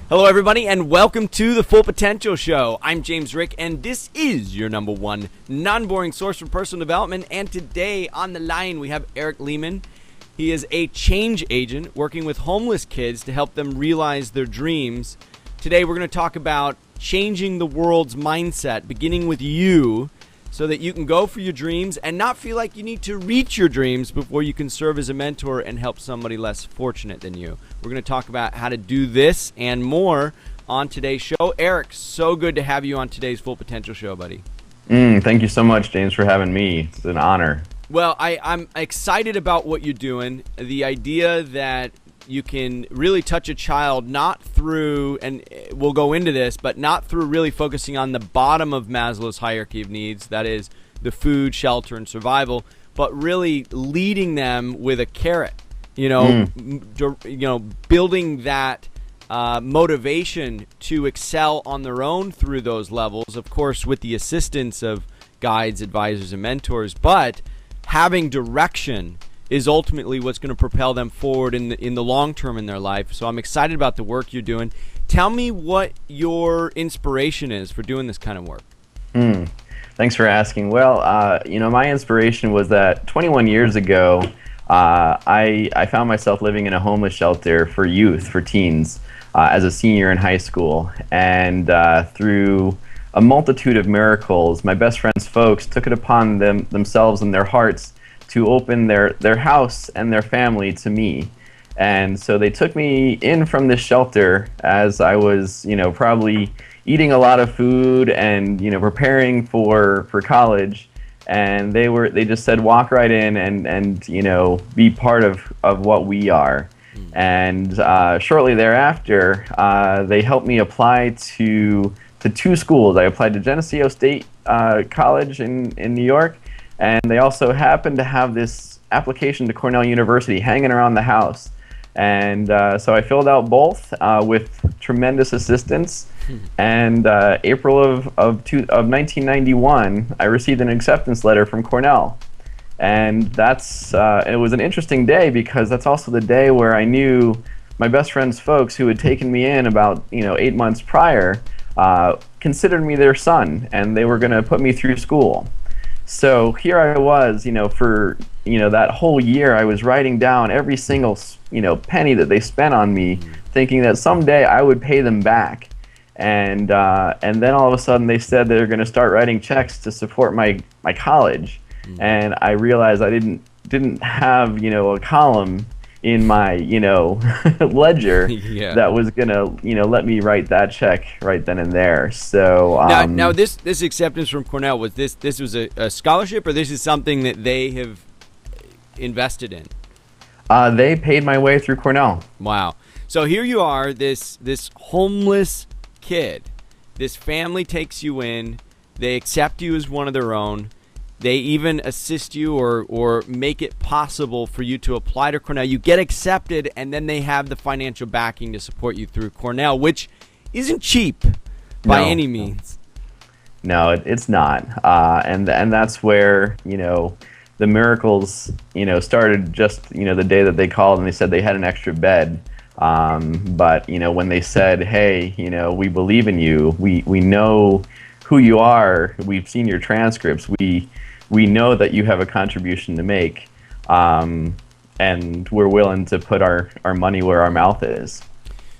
Hello, everybody, and welcome to the Full Potential Show. I'm James Rick, and this is your number one non-boring source for personal development. And today on the line, we have Erik Lehmann. He is a change agent working with homeless kids to help them realize their dreams. Today, we're going to talk about changing the world's mindset, beginning with you, so that you can go for your dreams and not feel like you need to reach your dreams before you can serve as a mentor and help somebody less fortunate than you. We're going to talk about how to do this and more on today's show. Eriks, so good to have you on today's Full Potential Show, buddy. Thank you so much, James, for having me. It's an honor. Well, I'm excited about what you're doing. The idea that you can really touch a child not through, and we'll go into this, but not through really focusing on the bottom of Maslow's hierarchy of needs, that is the food, shelter, and survival, but really leading them with a carrot, building that motivation to excel on their own through those levels, of course, with the assistance of guides, advisors, and mentors, but having direction is ultimately what's going to propel them forward in the long term in their life. So I'm excited about the work you're doing. Tell me what your inspiration is for doing this kind of work. Thanks for asking. Well, my inspiration was that 21 years ago, I found myself living in a homeless shelter for youth, for teens, as a senior in high school. And through a multitude of miracles, my best friend's folks took it upon themselves and their hearts to open their house and their family to me. And so they took me in from this shelter as I was, probably eating a lot of food and, preparing for college. And they just said, walk right in and be part of what we are. And shortly thereafter, they helped me apply to two schools. I applied to Geneseo State College in New York, and they also happened to have this application to Cornell University hanging around the house. And so I filled out both with tremendous assistance. And April of 1991, I received an acceptance letter from Cornell. And it was an interesting day because that's also the day where I knew my best friend's folks, who had taken me in about 8 months prior, considered me their son, and they were going to put me through school. So here I was, for that whole year, I was writing down every single penny that they spent on me, thinking that someday I would pay them back. And then all of a sudden they said they're going to start writing checks to support my college, and I realized I didn't have a column in my ledger that was gonna let me write that check right then and there. So now this acceptance from Cornell, was this was a scholarship, or this is something that they have invested in? They paid my way through Cornell. Wow. So here you are, this homeless kid. This family takes you in. They accept you as one of their own. They even assist you or make it possible for you to apply to Cornell. You get accepted, and then they have the financial backing to support you through Cornell, which isn't cheap by any means. No, it's not. And that's where, the miracles, started just, the day that they called and they said they had an extra bed. But, when they said, hey, we believe in you, we know who you are, we've seen your transcripts, we know that you have a contribution to make, and we're willing to put our money where our mouth is.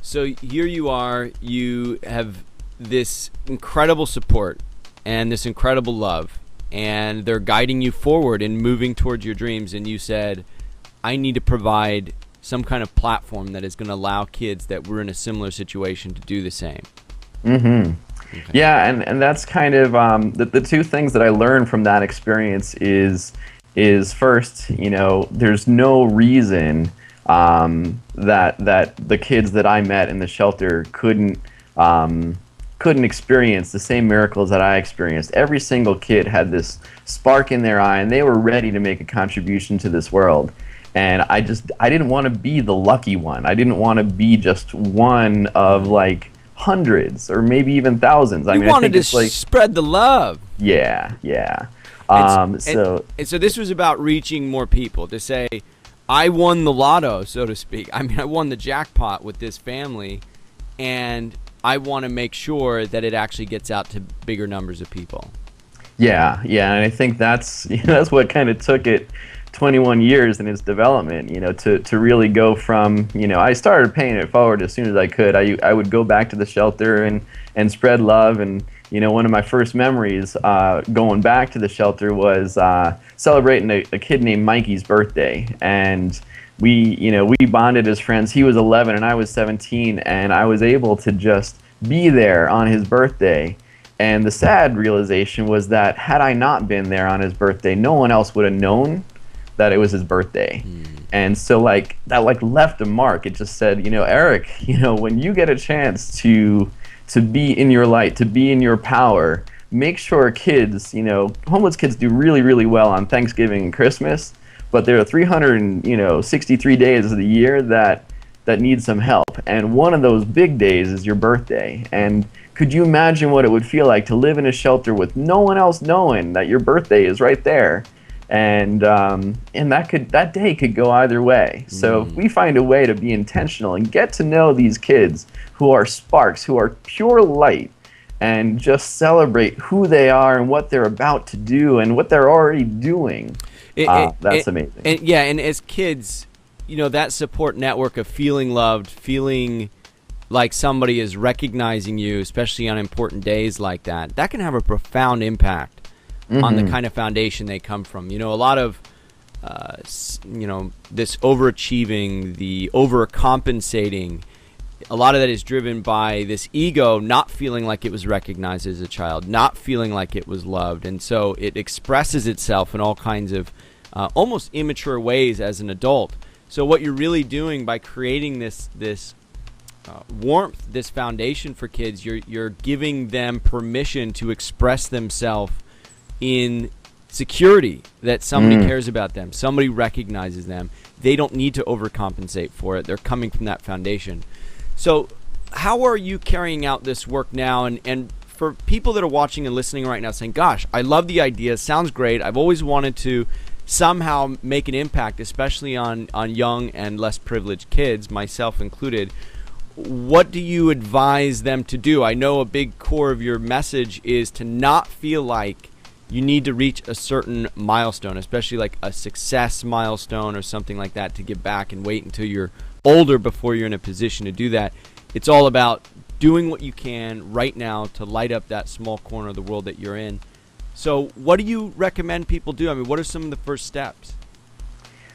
So here you are, you have this incredible support and this incredible love, and they're guiding you forward and moving towards your dreams, and you said, I need to provide some kind of platform that is going to allow kids that were in a similar situation to do the same. Okay. Yeah, and that's kind of the two things that I learned from that experience is first, there's no reason that the kids that I met in the shelter couldn't experience the same miracles that I experienced. Every single kid had this spark in their eye, and they were ready to make a contribution to this world. And I didn't want to be the lucky one. I didn't want to be just one of hundreds or maybe even thousands. You wanted to spread the love. Yeah. And so this was about reaching more people, to say, I won the lotto, so to speak. I mean, I won the jackpot with this family, and I want to make sure that it actually gets out to bigger numbers of people. Yeah, and I think that's that's what kind of took it 21 years in its development, to really go from, I started paying it forward as soon as I could. I would go back to the shelter and spread love. And, one of my first memories going back to the shelter was celebrating a kid named Mikey's birthday. And we bonded as friends. He was 11 and I was 17, and I was able to just be there on his birthday. And the sad realization was that had I not been there on his birthday, no one else would have known that it was his birthday. And so that left a mark. It just said, Erik, when you get a chance to be in your light, to be in your power, make sure kids, homeless kids do really, really well on Thanksgiving and Christmas, but there are 363 days of the year that need some help. And one of those big days is your birthday. And could you imagine what it would feel like to live in a shelter with no one else knowing that your birthday is right there? And that day could go either way. So if we find a way to be intentional and get to know these kids who are sparks, who are pure light, and just celebrate who they are and what they're about to do and what they're already doing, that's amazing. And as kids, that support network of feeling loved, feeling like somebody is recognizing you, especially on important days like that can have a profound impact on the kind of foundation they come from. A lot of, this overachieving, the overcompensating, a lot of that is driven by this ego not feeling like it was recognized as a child, not feeling like it was loved. And so it expresses itself in all kinds of almost immature ways as an adult. So what you're really doing by creating this warmth, this foundation for kids, you're giving them permission to express themselves in security, that somebody cares about them, somebody recognizes them. They don't need to overcompensate for it. They're coming from that foundation. So how are you carrying out this work now? And for people that are watching and listening right now saying, gosh, I love the idea, sounds great, I've always wanted to somehow make an impact, especially on young and less privileged kids, myself included, what do you advise them to do? I know a big core of your message is to not feel like you need to reach a certain milestone, especially like a success milestone or something like that, to give back and wait until you're older before you're in a position to do that. It's all about doing what you can right now to light up that small corner of the world that you're in. So what do you recommend people do? I mean, what are some of the first steps?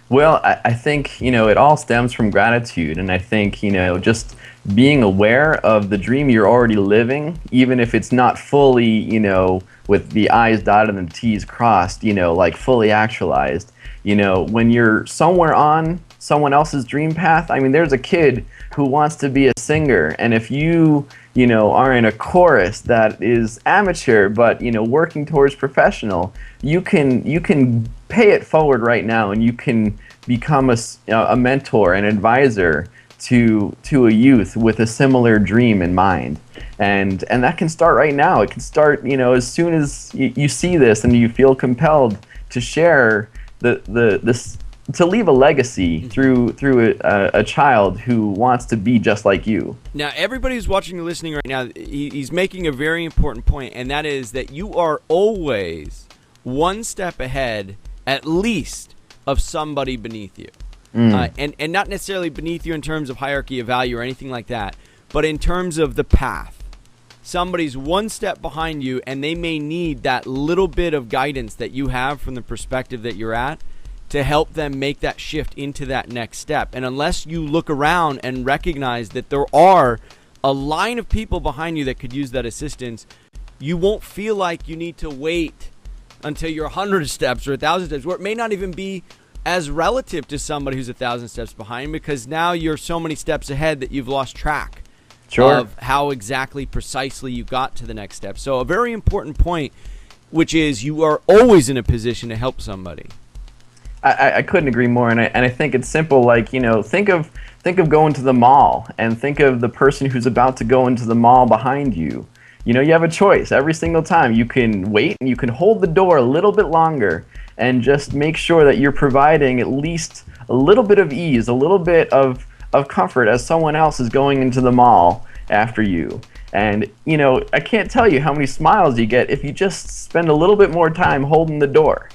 Well, I think, it all stems from gratitude. And I think, just being aware of the dream you're already living, even if it's not fully, with the I's dotted and the T's crossed, fully actualized. When you're somewhere on someone else's dream path, I mean, there's a kid who wants to be a singer. And if you are in a chorus that is amateur, but, working towards professional, you can pay it forward right now, and you can become a mentor, an advisor to a youth with a similar dream in mind. And that can start right now. It can start, as soon as you see this and you feel compelled to share this, to leave a legacy through a child who wants to be just like you. Now, everybody who's watching and listening right now, he's making a very important point, and that is that you are always one step ahead, at least, of somebody beneath you. And not necessarily beneath you in terms of hierarchy of value or anything like that, but in terms of the path. Somebody's one step behind you, and they may need that little bit of guidance that you have from the perspective that you're at to help them make that shift into that next step. And unless you look around and recognize that there are a line of people behind you that could use that assistance, you won't feel like you need to wait until you're 100 steps or 1,000 steps, where it may not even be as relative to somebody who's 1,000 steps behind, because now you're so many steps ahead that you've lost track of how exactly precisely you got to the next step. So a very important point, which is you are always in a position to help somebody. I couldn't agree more, and I think it's simple. Like, think of going to the mall, and think of the person who's about to go into the mall behind you. You have a choice every single time. You can wait, and you can hold the door a little bit longer, and just make sure that you're providing at least a little bit of ease, a little bit of comfort as someone else is going into the mall. after you. And, I can't tell you how many smiles you get if you just spend a little bit more time holding the door.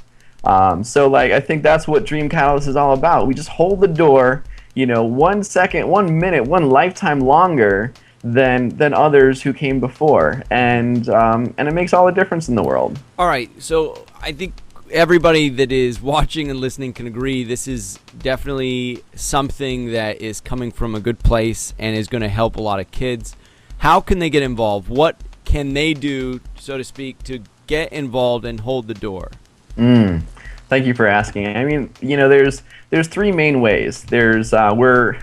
So I think that's what Dream Catalyst is all about. We just hold the door, 1 second, 1 minute, 1 lifetime longer than others who came before. And it makes all the difference in the world. All right. So I think everybody that is watching and listening can agree this is definitely something that is coming from a good place and is going to help a lot of kids. How can they get involved? What can they do, so to speak, to get involved and hold the door? Thank you for asking. I mean, there's 3 main ways. There's we're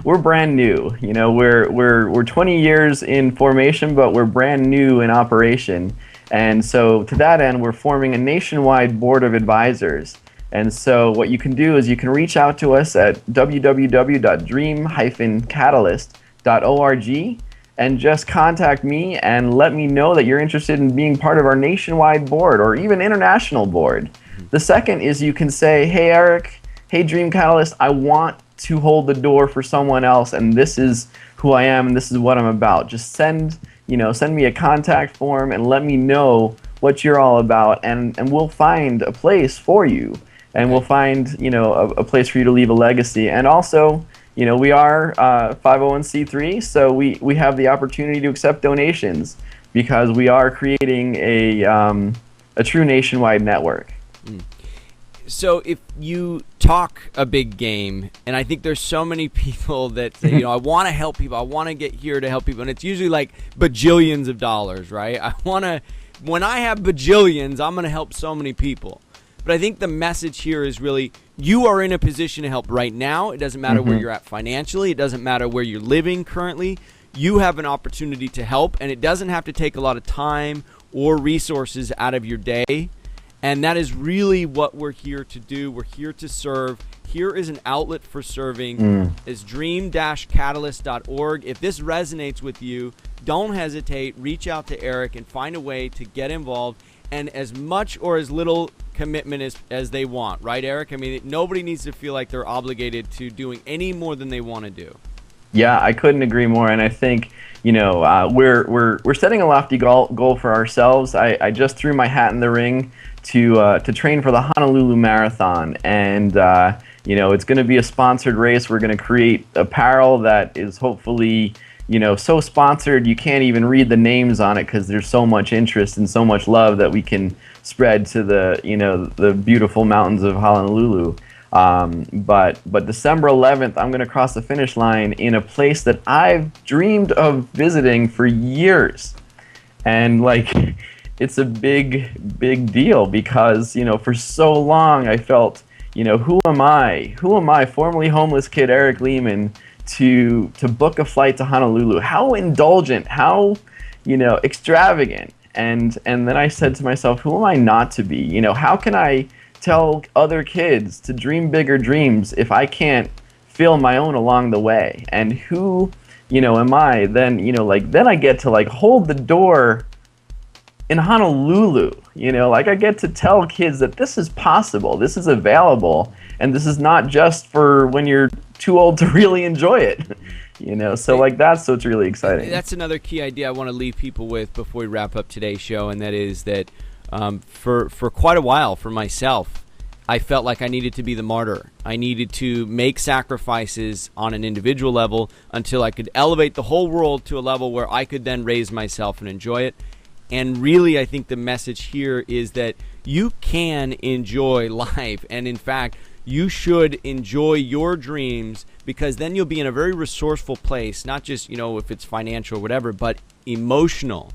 brand new. We're 20 years in formation, but we're brand new in operation. And so to that end, we're forming a nationwide board of advisors. And so what you can do is you can reach out to us at www.dream-catalyst.org and just contact me and let me know that you're interested in being part of our nationwide board or even international board. The second is you can say, hey, Eric, hey, Dream Catalyst, I want to hold the door for someone else, and this is who I am and this is what I'm about. Just send me a contact form and let me know what you're all about, and we'll find a place for you, and we'll find a place for you to leave a legacy. And also, we are 501c3, so we have the opportunity to accept donations because we are creating a true nationwide network. So if you talk a big game, and I think there's so many people that say, I want to help people, I want to get here to help people, and it's usually like bajillions of dollars, right? When I have bajillions, I'm going to help so many people. But I think the message here is really, you are in a position to help right now. It doesn't matter where you're at financially. It doesn't matter where you're living currently. You have an opportunity to help, and it doesn't have to take a lot of time or resources out of your day. And that is really what we're here to do. We're here to serve. Here is an outlet for serving. It's dream-catalyst.org. If this resonates with you, don't hesitate. Reach out to Erik and find a way to get involved, and as much or as little commitment as they want. Right, Erik? I mean, nobody needs to feel like they're obligated to doing any more than they want to do. Yeah, I couldn't agree more. And I think, we're setting a lofty goal for ourselves. I just threw my hat in the ring to train for the Honolulu Marathon, and it's going to be a sponsored race. We're going to create apparel that is hopefully so sponsored you can't even read the names on it because there's so much interest and so much love that we can spread to the beautiful mountains of Honolulu. But December 11th, I'm going to cross the finish line in a place that I've dreamed of visiting for years, and it's a big deal because, for so long I felt, who am I, formerly homeless kid Erik Lehmann, to book a flight to Honolulu? How indulgent, how, extravagant. And then I said to myself, who am I not to be? How can I tell other kids to dream bigger dreams if I can't feel my own along the way? And who, am I? Then, then I get to hold the door in Honolulu, I get to tell kids that this is possible, this is available, and this is not just for when you're too old to really enjoy it, so that's what's really exciting. That's another key idea I want to leave people with before we wrap up today's show, and that is that for quite a while for myself, I felt like I needed to be the martyr. I needed to make sacrifices on an individual level until I could elevate the whole world to a level where I could then raise myself and enjoy it. And really, I think the message here is that you can enjoy life. And in fact, you should enjoy your dreams, because then you'll be in a very resourceful place, not just, if it's financial or whatever, but emotional.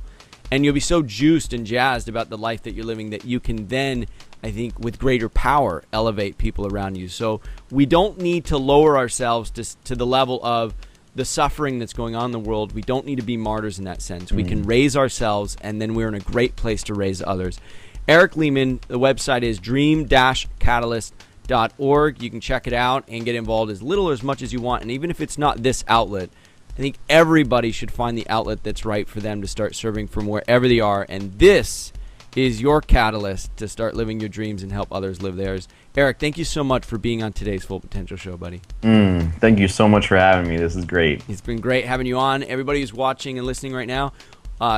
And you'll be so juiced and jazzed about the life that you're living that you can then, I think, with greater power, elevate people around you. So we don't need to lower ourselves to the level of the suffering that's going on in the world. We don't need to be martyrs in that sense. We can raise ourselves, and then we're in a great place to raise others. Erik Lehmann, the website is dream-catalyst.org. You can check it out and get involved as little or as much as you want. And even if it's not this outlet, I think everybody should find the outlet that's right for them to start serving from wherever they are. And this is your catalyst to start living your dreams and help others live theirs. Erik, thank you so much for being on today's Full Potential Show, buddy. Thank you so much for having me. This is great. It's been great having you on. Everybody who's watching and listening right now,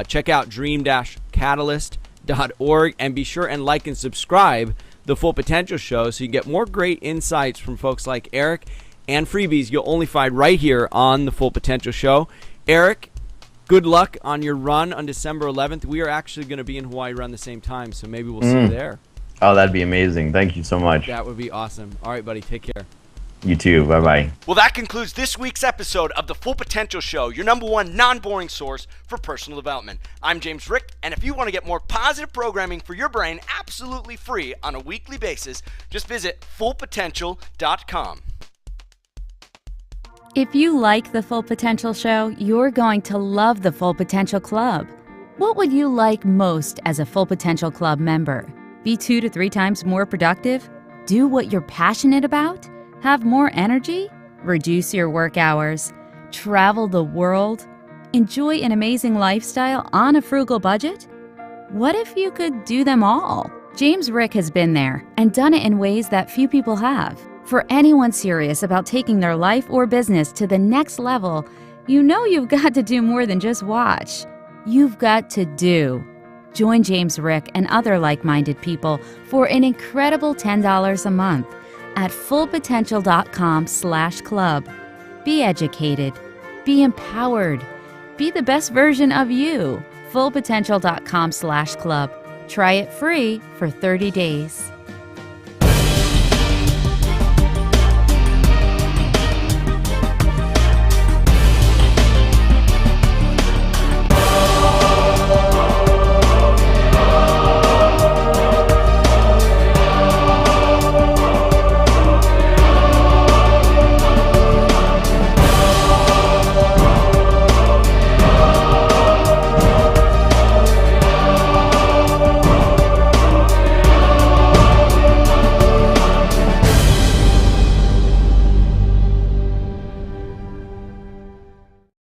check out dream-catalyst.org and be sure and like and subscribe the Full Potential Show so you get more great insights from folks like Erik and freebies you'll only find right here on the Full Potential Show. Erik, good luck on your run on December 11th. We are actually going to be in Hawaii around the same time, so maybe we'll see you there. Oh, that'd be amazing. Thank you so much. That would be awesome. All right, buddy, take care. You too. Bye-bye. Well, that concludes this week's episode of the Full Potential Show, your number one non-boring source for personal development. I'm James Rick, and if you want to get more positive programming for your brain absolutely free on a weekly basis, just visit fullpotential.com. If you like the Full Potential Show, you're going to love the Full Potential Club. What would you like most as a Full Potential Club member? Be 2 to 3 times more productive? Do what you're passionate about? Have more energy? Reduce your work hours? Travel the world? Enjoy an amazing lifestyle on a frugal budget? What if you could do them all? James Rick has been there and done it in ways that few people have. For anyone serious about taking their life or business to the next level, you know you've got to do more than just watch. You've got to do. Join James Rick and other like-minded people for an incredible $10 a month at fullpotential.com/club. Be educated. Be empowered. Be the best version of you. fullpotential.com/club. Try it free for 30 days.